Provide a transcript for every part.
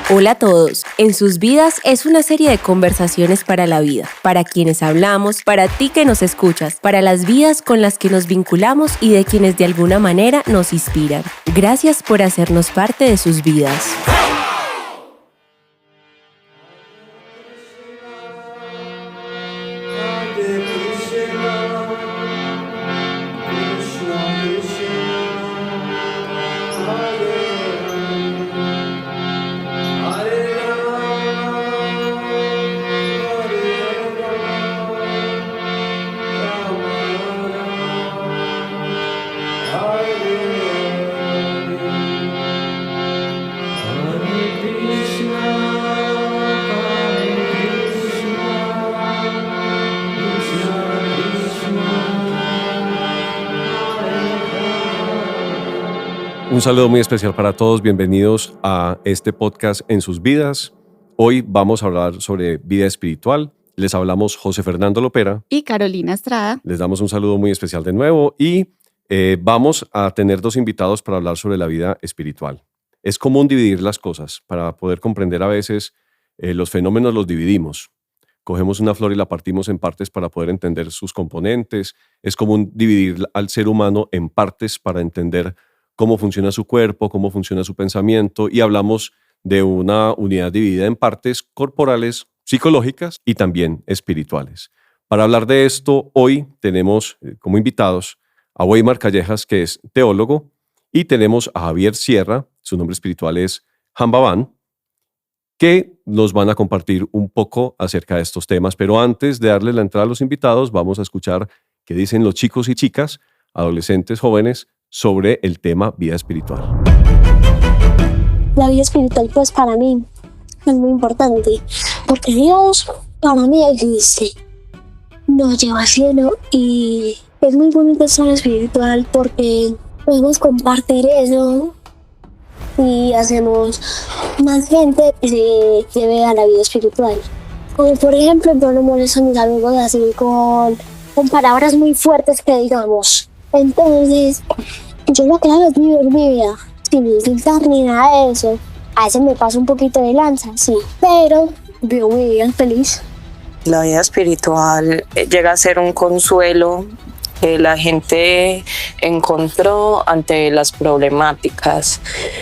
Hola a todos. En sus vidas es una serie de conversaciones para la vida, para quienes hablamos, para ti que nos escuchas, para las vidas con las que nos vinculamos y de quienes de alguna manera nos inspiran. Gracias por hacernos parte de sus vidas. Un saludo muy especial para todos, bienvenidos a este podcast En sus vidas. Hoy vamos a hablar sobre vida espiritual. Les hablamos José Fernando Lopera y Carolina Estrada. Les damos un saludo muy especial de nuevo y vamos a tener dos invitados para hablar sobre la vida espiritual. Es común dividir las cosas. Para poder comprender a veces los fenómenos los dividimos. Cogemos una flor y la partimos en partes para poder entender sus componentes. Es común dividir al ser humano en partes para entender cómo funciona su cuerpo, cómo funciona su pensamiento, y hablamos de una unidad dividida en partes corporales, psicológicas y también espirituales. Para hablar de esto, hoy tenemos como invitados a Weimar Callejas, que es teólogo, y tenemos a Javier Sierra, su nombre espiritual es Jambabán, que nos van a compartir un poco acerca de estos temas. Pero antes de darle la entrada a los invitados, vamos a escuchar qué dicen los chicos y chicas, adolescentes, jóvenes, sobre el tema vida espiritual. La vida espiritual, pues para mí es muy importante, porque Dios para mí existe, nos lleva al cielo y es muy bonito estar espiritual porque podemos compartir eso y hacemos más gente que se lleve a la vida espiritual. Como por ejemplo, yo no molesto a mis amigos así con palabras muy fuertes que digamos. Entonces, yo lo que hago es vivir mi vida, sin insultar ni nada de eso. A veces me paso un poquito de lanza, sí, pero vivo mi vida feliz. La vida espiritual llega a ser un consuelo que la gente encontró ante las problemáticas,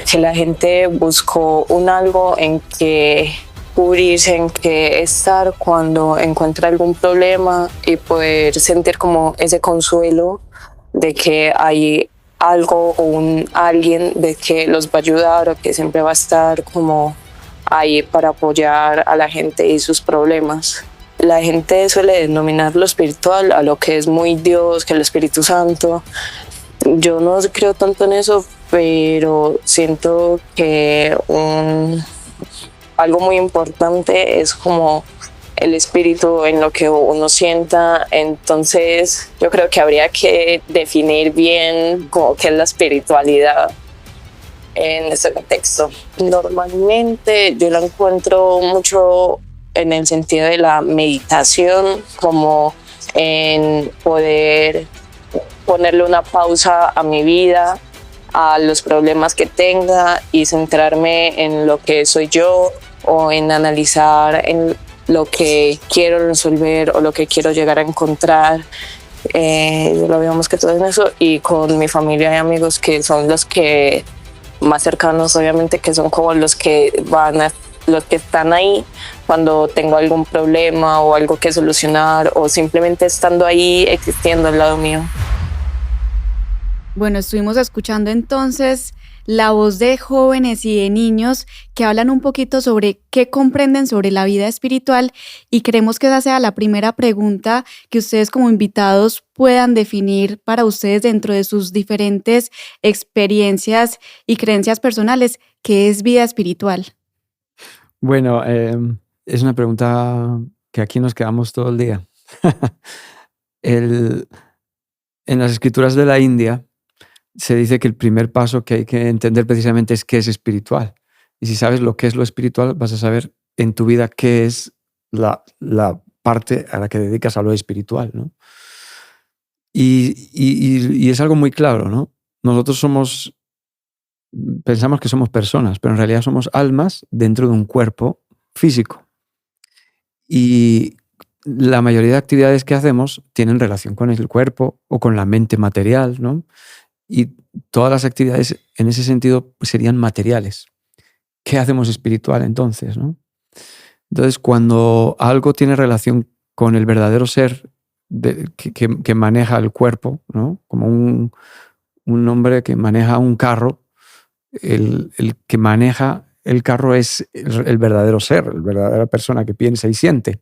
que la gente buscó un algo en que cubrirse, en que estar cuando encuentra algún problema y poder sentir como ese consuelo de que hay algo o alguien de que los va a ayudar o que siempre va a estar como ahí para apoyar a la gente y sus problemas. La gente suele denominar lo espiritual a lo que es muy Dios, que el Espíritu Santo. Yo no creo tanto en eso, pero siento que algo muy importante es como el espíritu en lo que uno sienta. Entonces yo creo que habría que definir bien como qué es la espiritualidad en este contexto. Normalmente yo la encuentro mucho en el sentido de la meditación, como en poder ponerle una pausa a mi vida, a los problemas que tenga y centrarme en lo que soy yo o en analizar en lo que quiero resolver o lo que quiero llegar a encontrar. Yo lo veo más que todo en eso, y con mi familia y amigos, que son los que más cercanos, obviamente, que son como los que están ahí cuando tengo algún problema o algo que solucionar, o simplemente estando ahí, existiendo al lado mío. Bueno, estuvimos escuchando entonces la voz de jóvenes y de niños que hablan un poquito sobre qué comprenden sobre la vida espiritual, y queremos que esa sea la primera pregunta que ustedes como invitados puedan definir para ustedes dentro de sus diferentes experiencias y creencias personales. ¿Qué es vida espiritual? Bueno, es una pregunta que aquí nos quedamos todo el día. En las escrituras de la India se dice que el primer paso que hay que entender precisamente es qué es espiritual. Y si sabes lo que es lo espiritual, vas a saber en tu vida qué es la parte a la que dedicas a lo espiritual, ¿no? Y es algo muy claro, ¿no? Nosotros somos pensamos que somos personas, pero en realidad somos almas dentro de un cuerpo físico. Y la mayoría de actividades que hacemos tienen relación con el cuerpo o con la mente material, ¿no? Y todas las actividades en ese sentido pues, serían materiales. ¿Qué hacemos espiritual entonces, no? Entonces, cuando algo tiene relación con el verdadero ser que maneja el cuerpo, ¿no? Como un hombre que maneja un carro, el que maneja el carro es el verdadero ser, la verdadera persona que piensa y siente.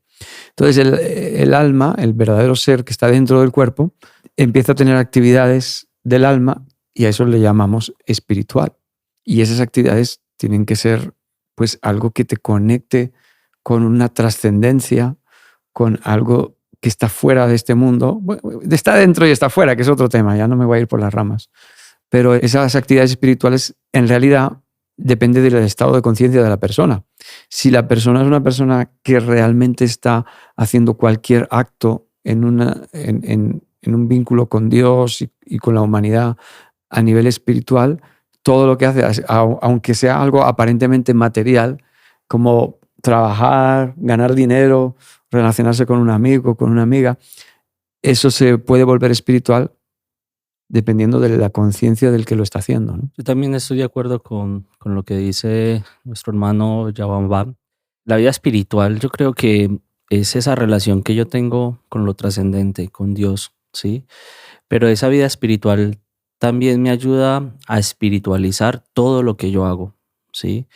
Entonces el alma, el verdadero ser que está dentro del cuerpo, empieza a tener actividades del alma y a eso le llamamos espiritual. Y esas actividades tienen que ser pues algo que te conecte con una trascendencia, con algo que está fuera de este mundo. Bueno, está dentro y está fuera, que es otro tema, ya no me voy a ir por las ramas. Pero esas actividades espirituales en realidad depende del estado de conciencia de la persona. Si la persona es una persona que realmente está haciendo cualquier acto en un vínculo con Dios y con la humanidad a nivel espiritual, todo lo que hace, aunque sea algo aparentemente material, como trabajar, ganar dinero, relacionarse con un amigo, con una amiga, eso se puede volver espiritual dependiendo de la conciencia del que lo está haciendo, ¿no? Yo también estoy de acuerdo con lo que dice nuestro hermano Yavamba. La vida espiritual yo creo que es esa relación que yo tengo con lo trascendente, con Dios, ¿sí? Pero esa vida espiritual también me ayuda a espiritualizar todo lo que yo hago, ¿sí?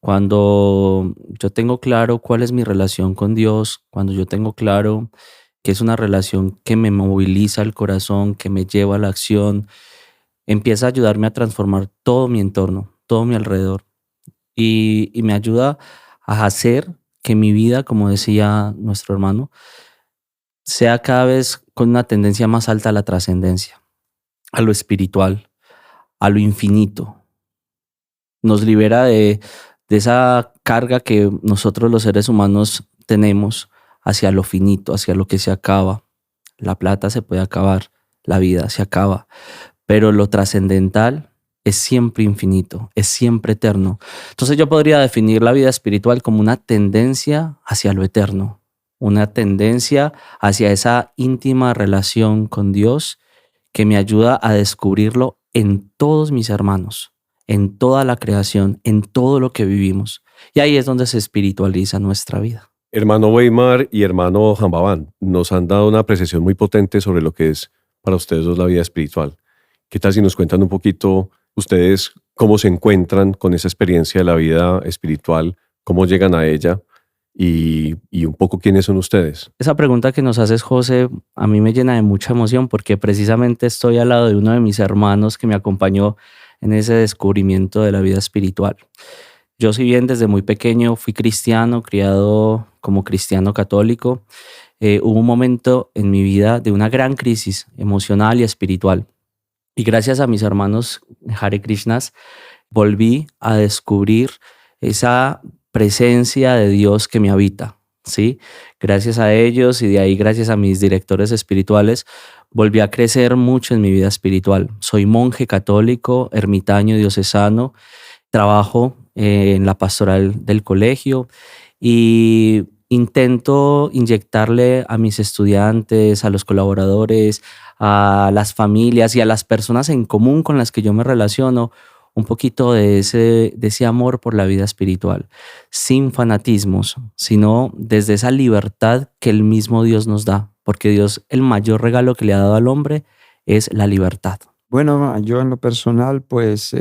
Cuando yo tengo claro cuál es mi relación con Dios, cuando yo tengo claro que es una relación que me moviliza el corazón, que me lleva a la acción, empieza a ayudarme a transformar todo mi entorno, todo mi alrededor. Y me ayuda a hacer que mi vida, como decía nuestro hermano, sea cada vez con una tendencia más alta a la trascendencia, a lo espiritual, a lo infinito. Nos libera de esa carga que nosotros los seres humanos tenemos hacia lo finito, hacia lo que se acaba. La plata se puede acabar, la vida se acaba, pero lo trascendental es siempre infinito, es siempre eterno. Entonces yo podría definir la vida espiritual como una tendencia hacia lo eterno, una tendencia hacia esa íntima relación con Dios que me ayuda a descubrirlo en todos mis hermanos, en toda la creación, en todo lo que vivimos. Y ahí es donde se espiritualiza nuestra vida. Hermano Weimar y hermano Jambabán, nos han dado una apreciación muy potente sobre lo que es para ustedes dos la vida espiritual. ¿Qué tal si nos cuentan un poquito ustedes cómo se encuentran con esa experiencia de la vida espiritual, cómo llegan a ella y un poco quiénes son ustedes? Esa pregunta que nos haces, José, a mí me llena de mucha emoción porque precisamente estoy al lado de uno de mis hermanos que me acompañó en ese descubrimiento de la vida espiritual. Yo, si bien desde muy pequeño fui cristiano, criado como cristiano católico, hubo un momento en mi vida de una gran crisis emocional y espiritual. Y gracias a mis hermanos Hare Krishnas, volví a descubrir esa presencia de Dios que me habita, ¿sí? Gracias a ellos y de ahí gracias a mis directores espirituales, volví a crecer mucho en mi vida espiritual. Soy monje católico, ermitaño diocesano, trabajo en la pastoral del colegio y intento inyectarle a mis estudiantes, a los colaboradores, a las familias y a las personas en común con las que yo me relaciono un poquito de ese amor por la vida espiritual, sin fanatismos, sino desde esa libertad que el mismo Dios nos da, porque Dios, el mayor regalo que le ha dado al hombre es la libertad. Bueno, yo en lo personal pues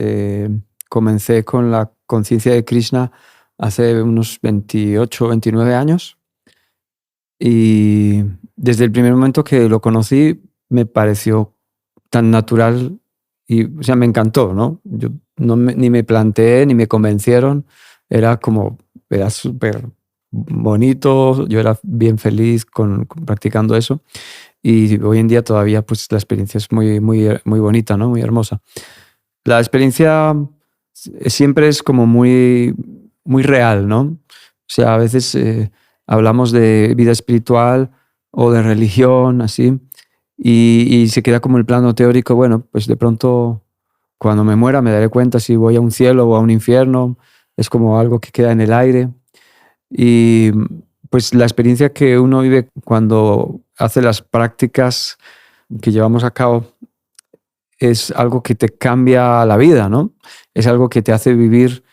comencé con la conciencia de Krishna hace unos 28 o 29 años y desde el primer momento que lo conocí me pareció tan natural y, o sea, me encantó, ¿no? Yo ni me planteé ni me convencieron, era súper bonito, yo era bien feliz practicando eso y hoy en día todavía pues la experiencia es muy, muy, muy bonita, ¿no? Muy hermosa. La experiencia siempre es como muy, muy real, ¿no? O sea, a veces hablamos de vida espiritual o de religión, así, y se queda como el plano teórico. Bueno, pues de pronto cuando me muera me daré cuenta si voy a un cielo o a un infierno. Es como algo que queda en el aire. Y pues la experiencia que uno vive cuando hace las prácticas que llevamos a cabo es algo que te cambia la vida, ¿no? Es algo que te hace vivir.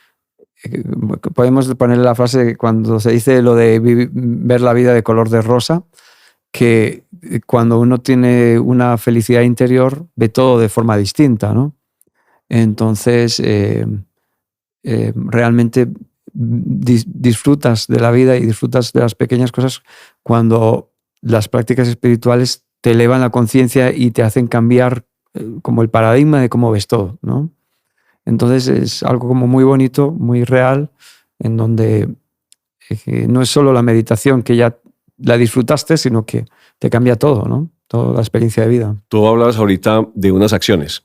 Podemos poner la frase cuando se dice lo de ver la vida de color de rosa, que cuando uno tiene una felicidad interior ve todo de forma distinta, ¿no? Entonces, realmente disfrutas de la vida y disfrutas de las pequeñas cosas cuando las prácticas espirituales te elevan la conciencia y te hacen cambiar como el paradigma de cómo ves todo, ¿no? Entonces es algo como muy bonito, muy real, en donde no es solo la meditación que ya la disfrutaste, sino que te cambia todo, ¿no? Toda la experiencia de vida. Tú hablabas ahorita de unas acciones,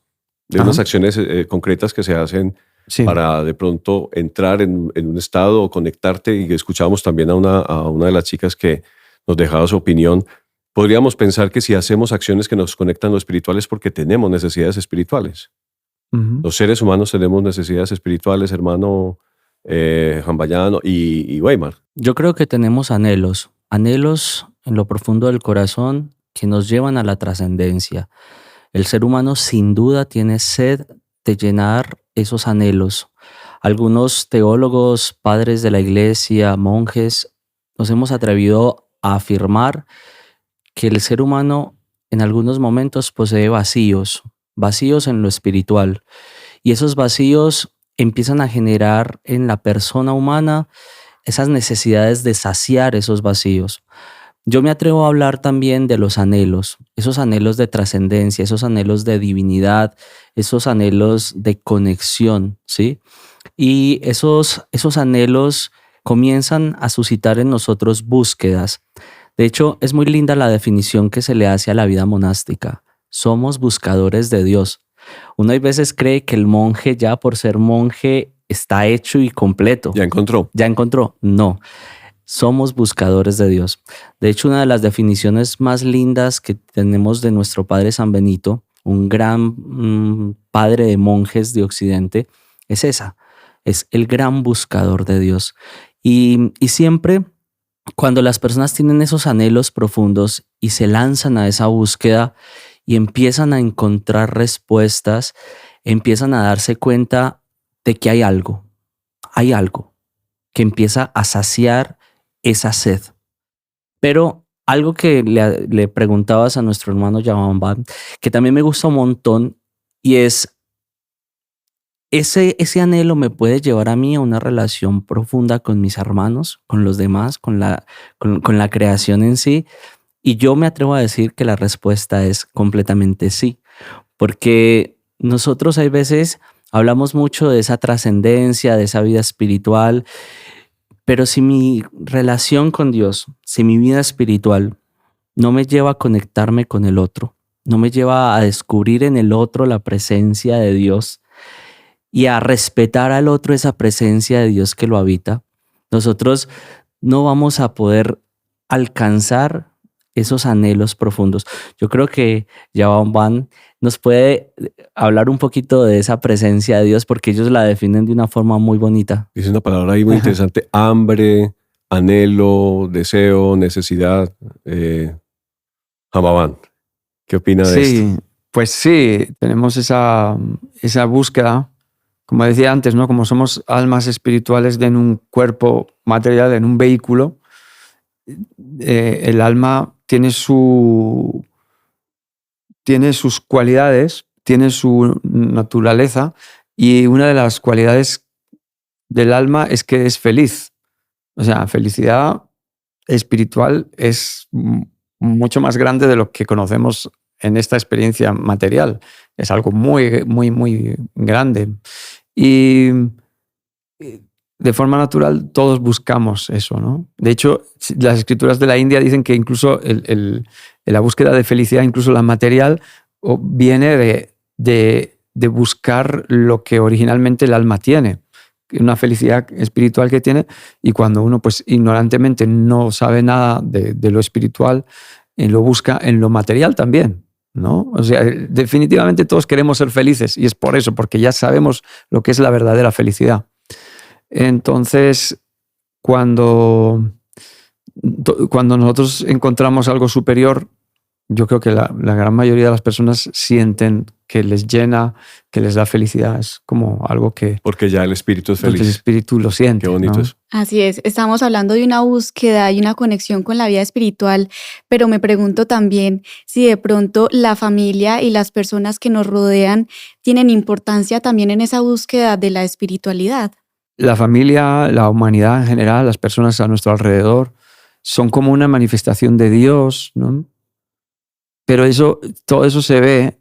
unas acciones concretas que se hacen para de pronto entrar en un estado o conectarte, y escuchábamos también a una de las chicas que nos dejaba su opinión. Podríamos pensar que si hacemos acciones que nos conectan lo espiritual es porque tenemos necesidades espirituales. Los seres humanos tenemos necesidades espirituales, hermano Jambayán y Weimar. Yo creo que tenemos anhelos en lo profundo del corazón que nos llevan a la trascendencia. El ser humano sin duda tiene sed de llenar esos anhelos. Algunos teólogos, padres de la iglesia, monjes, nos hemos atrevido a afirmar que el ser humano en algunos momentos posee vacíos en lo espiritual. Y esos vacíos empiezan a generar en la persona humana esas necesidades de saciar esos vacíos. Yo me atrevo a hablar también de los anhelos, esos anhelos de trascendencia, esos anhelos de divinidad, esos anhelos de conexión, ¿sí? Y esos anhelos comienzan a suscitar en nosotros búsquedas. De hecho, es muy linda la definición que se le hace a la vida monástica. Somos buscadores de Dios. Uno a veces cree que el monje, ya por ser monje, está hecho y completo. Ya encontró. No. Somos buscadores de Dios. De hecho, una de las definiciones más lindas que tenemos de nuestro padre San Benito, un gran padre de monjes de Occidente, es esa. Es el gran buscador de Dios. Y siempre cuando las personas tienen esos anhelos profundos y se lanzan a esa búsqueda y empiezan a encontrar respuestas, empiezan a darse cuenta de que hay algo que empieza a saciar esa sed. Pero algo que le preguntabas a nuestro hermano Yavamba, que también me gusta un montón, y es ese anhelo me puede llevar a mí a una relación profunda con mis hermanos, con los demás, con la creación en sí. Y yo me atrevo a decir que la respuesta es completamente sí, porque nosotros hay veces hablamos mucho de esa trascendencia, de esa vida espiritual, pero si mi relación con Dios, si mi vida espiritual no me lleva a conectarme con el otro, no me lleva a descubrir en el otro la presencia de Dios y a respetar al otro esa presencia de Dios que lo habita, nosotros no vamos a poder alcanzar esos anhelos profundos. Yo creo que Yavamba nos puede hablar un poquito de esa presencia de Dios, porque ellos la definen de una forma muy bonita. Dice una palabra ahí muy interesante: hambre, anhelo, deseo, necesidad. Jambayán, ¿qué opina de esto? Pues sí, tenemos esa búsqueda, como decía antes, ¿no? Como somos almas espirituales en un cuerpo material, en un vehículo, el alma tiene sus cualidades, tiene su naturaleza, y una de las cualidades del alma es que es feliz. O sea, felicidad espiritual es mucho más grande de lo que conocemos en esta experiencia material. Es algo muy, muy, muy grande. Y de forma natural todos buscamos eso, ¿no? De hecho, las escrituras de la India dicen que incluso la búsqueda de felicidad, incluso la material, viene de buscar lo que originalmente el alma tiene, una felicidad espiritual que tiene, y cuando uno pues ignorantemente no sabe nada de lo espiritual, lo busca en lo material también. ¿no? O sea, definitivamente todos queremos ser felices y es por eso, porque ya sabemos lo que es la verdadera felicidad. Entonces, cuando nosotros encontramos algo superior, yo creo que la gran mayoría de las personas sienten que les llena, que les da felicidad. Es como algo que... Porque ya el espíritu es porque feliz. el espíritu lo siente. Qué bonito ¿no? eso. Así es, estamos hablando de una búsqueda y una conexión con la vida espiritual, pero me pregunto también si de pronto la familia y las personas que nos rodean tienen importancia también en esa búsqueda de la espiritualidad. La familia, la humanidad en general, las personas a nuestro alrededor, son como una manifestación de Dios, ¿no? Pero todo eso se ve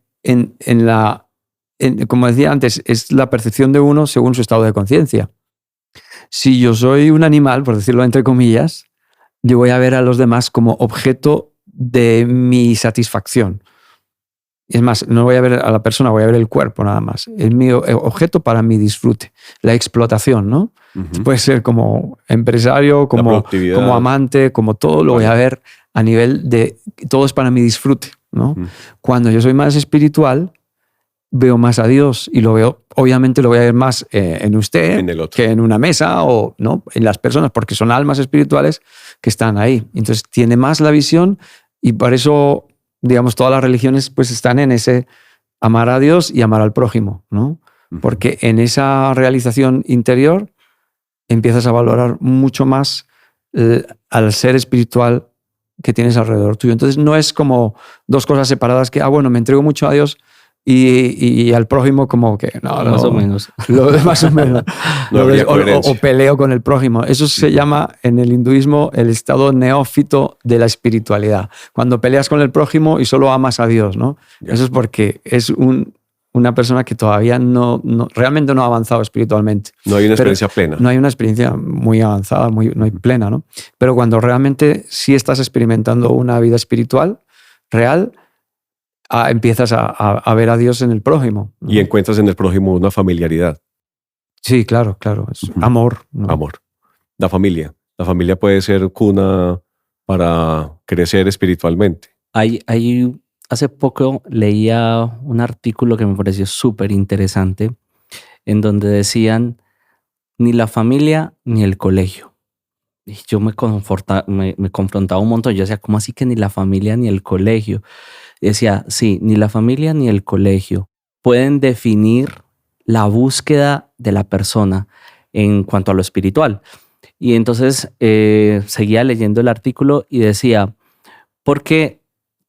como decía antes, es la percepción de uno según su estado de conciencia. Si yo soy un animal, por decirlo entre comillas, yo voy a ver a los demás como objeto de mi satisfacción. Es más, no voy a ver a la persona, voy a ver el cuerpo nada más. Es mi objeto para mi disfrute. La explotación, ¿no? Puede ser como empresario, como amante, como todo lo voy a ver a nivel de... Todo es para mi disfrute, ¿no? Cuando yo soy más espiritual, veo más a Dios y lo veo, obviamente lo voy a ver más en usted en el otro, que en una mesa o ¿no? En las personas, porque son almas espirituales que están ahí. Entonces tiene más la visión y por eso, digamos, todas las religiones pues están en ese amar a Dios y amar al prójimo, ¿no? Porque en esa realización interior empiezas a valorar mucho más al ser espiritual que tienes alrededor tuyo. Entonces no es como dos cosas separadas que, bueno, me entrego mucho a Dios y al prójimo como que... No, más o menos. Más o menos. O peleo con el prójimo. Eso se llama en el hinduismo el estado neófito de la espiritualidad. Cuando peleas con el prójimo y solo amas a Dios, ¿no? Eso es porque es una persona que todavía realmente no ha avanzado espiritualmente. No hay una experiencia plena. No hay una experiencia muy avanzada, no hay plena, ¿no? Pero cuando realmente sí estás experimentando una vida espiritual real, empiezas a ver a Dios en el prójimo, ¿no? Y encuentras en el prójimo una familiaridad. Sí, claro. Es amor, ¿no? Amor. La familia puede ser cuna para crecer espiritualmente. Hace poco leía un artículo que me pareció súper interesante, en donde decían ni la familia ni el colegio. Y yo me confrontaba un montón. Yo decía, ¿cómo así que ni la familia ni el colegio? Y decía, sí, ni la familia ni el colegio pueden definir la búsqueda de la persona en cuanto a lo espiritual. Y entonces seguía leyendo el artículo y decía, porque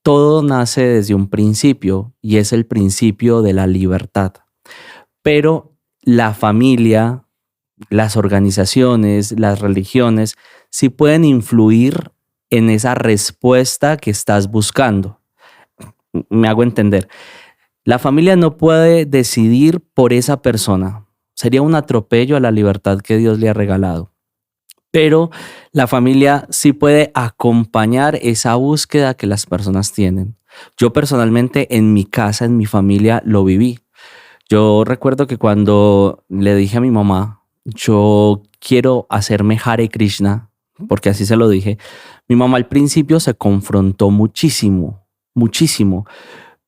todo nace desde un principio y es el principio de la libertad. Pero la familia, las organizaciones, las religiones, sí pueden influir en esa respuesta que estás buscando. Me hago entender. La familia no puede decidir por esa persona. Sería un atropello a la libertad que Dios le ha regalado. Pero la familia sí puede acompañar esa búsqueda que las personas tienen. Yo personalmente en mi casa, en mi familia, lo viví. Yo recuerdo que cuando le dije a mi mamá, yo quiero hacerme Hare Krishna, porque así se lo dije, mi mamá al principio se confrontó muchísimo,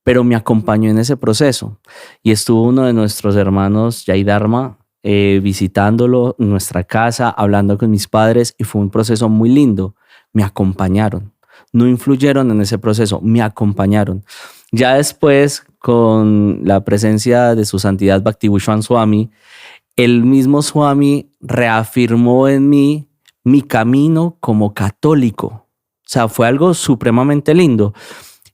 pero me acompañó en ese proceso. Y estuvo uno de nuestros hermanos, Jai Dharma, visitándolo en nuestra casa, hablando con mis padres, y fue un proceso muy lindo. Me acompañaron, no influyeron en ese proceso, me acompañaron. Ya después, con la presencia de su santidad Bhakti-Vishwan Swami, el mismo Swami reafirmó en mí mi camino como católico. O sea, fue algo supremamente lindo.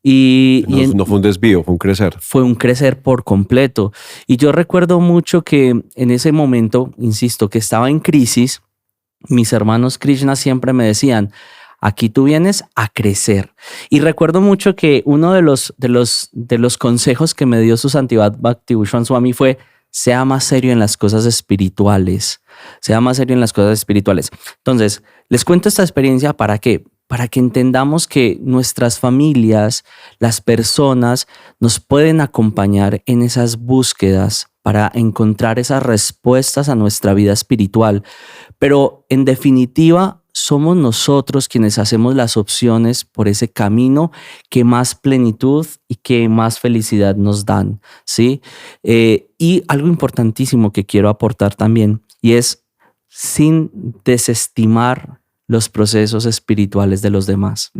No fue un desvío, fue un crecer. Fue un crecer por completo. Y yo recuerdo mucho que en ese momento, insisto, que estaba en crisis, mis hermanos Krishna siempre me decían, aquí tú vienes a crecer. Y recuerdo mucho que uno de los consejos que me dio su santidad Bhakti-Vishwan Swami fue, sea más serio en las cosas espirituales. Sea más serio en las cosas espirituales. Entonces, les cuento esta experiencia ¿para qué? Para que entendamos que nuestras familias, las personas, nos pueden acompañar en esas búsquedas para encontrar esas respuestas a nuestra vida espiritual. Pero en definitiva, somos nosotros quienes hacemos las opciones por ese camino que más plenitud y que más felicidad nos dan, ¿sí? Y algo importantísimo que quiero aportar también, y es sin desestimar los procesos espirituales de los demás.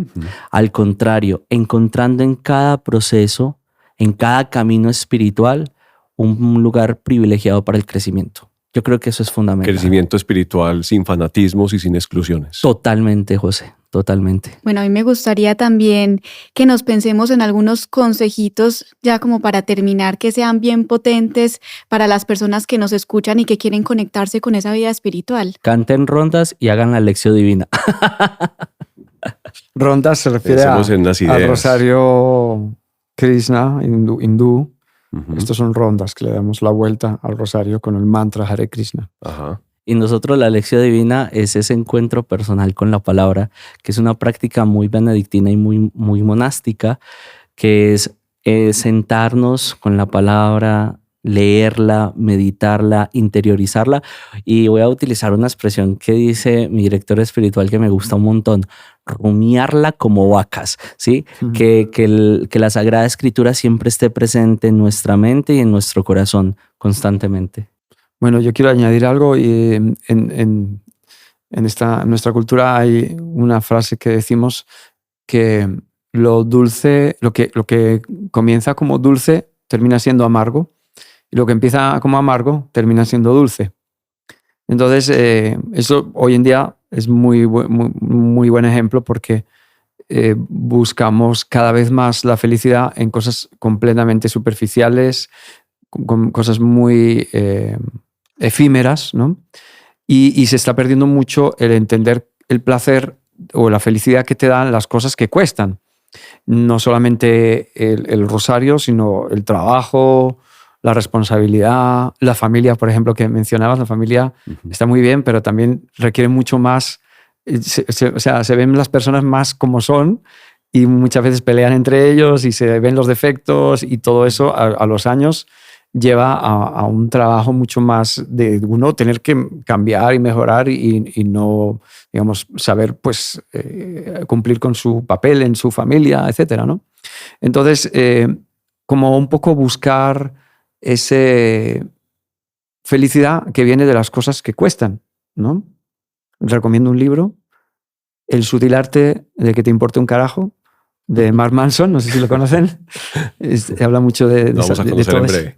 Al contrario, encontrando en cada proceso, en cada camino espiritual, un lugar privilegiado para el crecimiento. Yo creo que eso es fundamental. Crecimiento espiritual sin fanatismos y sin exclusiones. Totalmente, José, totalmente. Bueno, a mí me gustaría también que nos pensemos en algunos consejitos, ya como para terminar, que sean bien potentes para las personas que nos escuchan y que quieren conectarse con esa vida espiritual. Canten rondas y hagan la lección divina. Rondas se refiere al rosario Krishna hindú. Estos son rondas que le damos la vuelta al rosario con el mantra Hare Krishna. Ajá. Y nosotros la lección divina es ese encuentro personal con la palabra, que es una práctica muy benedictina y muy monástica, que es sentarnos con la palabra, leerla, meditarla, interiorizarla. Y voy a utilizar una expresión que dice mi director espiritual que me gusta un montón: rumiarla como vacas, ¿sí? Que la Sagrada Escritura siempre esté presente en nuestra mente y en nuestro corazón constantemente. Bueno, yo quiero añadir algo. Y en nuestra cultura hay una frase que decimos que lo dulce, lo que comienza como dulce termina siendo amargo, y lo que empieza como amargo termina siendo dulce. Entonces, eso hoy en día es muy buen ejemplo, porque buscamos cada vez más la felicidad en cosas completamente superficiales, con cosas muy efímeras, ¿no? Y se está perdiendo mucho el entender el placer o la felicidad que te dan las cosas que cuestan. No solamente el rosario, sino el trabajo, la responsabilidad, la familia, por ejemplo, que mencionabas. La familia está muy bien, pero también requiere mucho más. Se ven las personas más como son, y muchas veces pelean entre ellos y se ven los defectos, y todo eso a los años lleva a un trabajo mucho más de uno tener que cambiar y mejorar y no, digamos, saber pues cumplir con su papel en su familia, etcétera, ¿no? Entonces, como un poco buscar esa felicidad que viene de las cosas que cuestan, ¿no? Recomiendo un libro, El sutil arte de que te importe un carajo, de Mark Manson, no sé si lo conocen. Habla mucho de vamos a conocer en breve.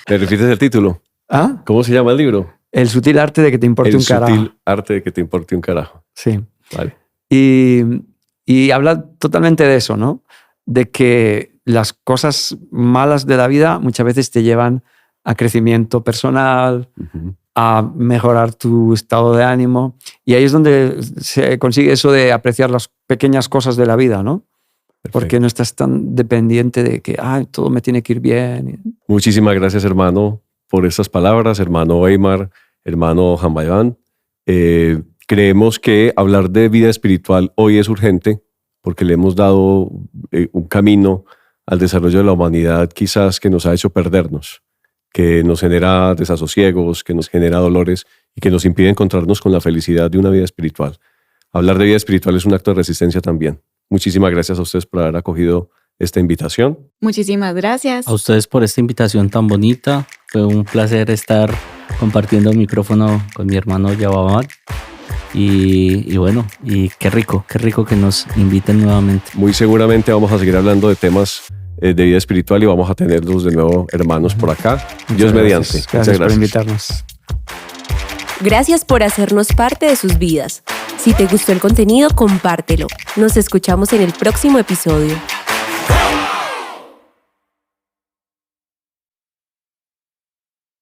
¿Me repites el título? ¿Ah? ¿Cómo se llama el libro? El sutil arte de que te importe un carajo. El sutil arte de que te importe un carajo. Sí. Vale. Y habla totalmente de eso, ¿no? De que las cosas malas de la vida muchas veces te llevan a crecimiento personal, a mejorar tu estado de ánimo. Y ahí es donde se consigue eso de apreciar las pequeñas cosas de la vida, ¿no? Perfecto. Porque no estás tan dependiente de que todo me tiene que ir bien. Muchísimas gracias, hermano, por estas palabras, hermano Weimar, hermano Jambayán. Creemos que hablar de vida espiritual hoy es urgente, porque le hemos dado un camino al desarrollo de la humanidad quizás que nos ha hecho perdernos, que nos genera desasosiegos, que nos genera dolores y que nos impide encontrarnos con la felicidad de una vida espiritual. Hablar de vida espiritual es un acto de resistencia también. Muchísimas gracias a ustedes por haber acogido esta invitación. Muchísimas gracias. A ustedes por esta invitación tan bonita. Fue un placer estar compartiendo el micrófono con mi hermano Yababán. Y bueno, y qué rico que nos inviten nuevamente. Muy seguramente vamos a seguir hablando de temas de vida espiritual y vamos a tenerlos de nuevo hermanos por acá. Dios mediante. Gracias por invitarnos. Gracias por hacernos parte de sus vidas. Si te gustó el contenido, compártelo. Nos escuchamos en el próximo episodio.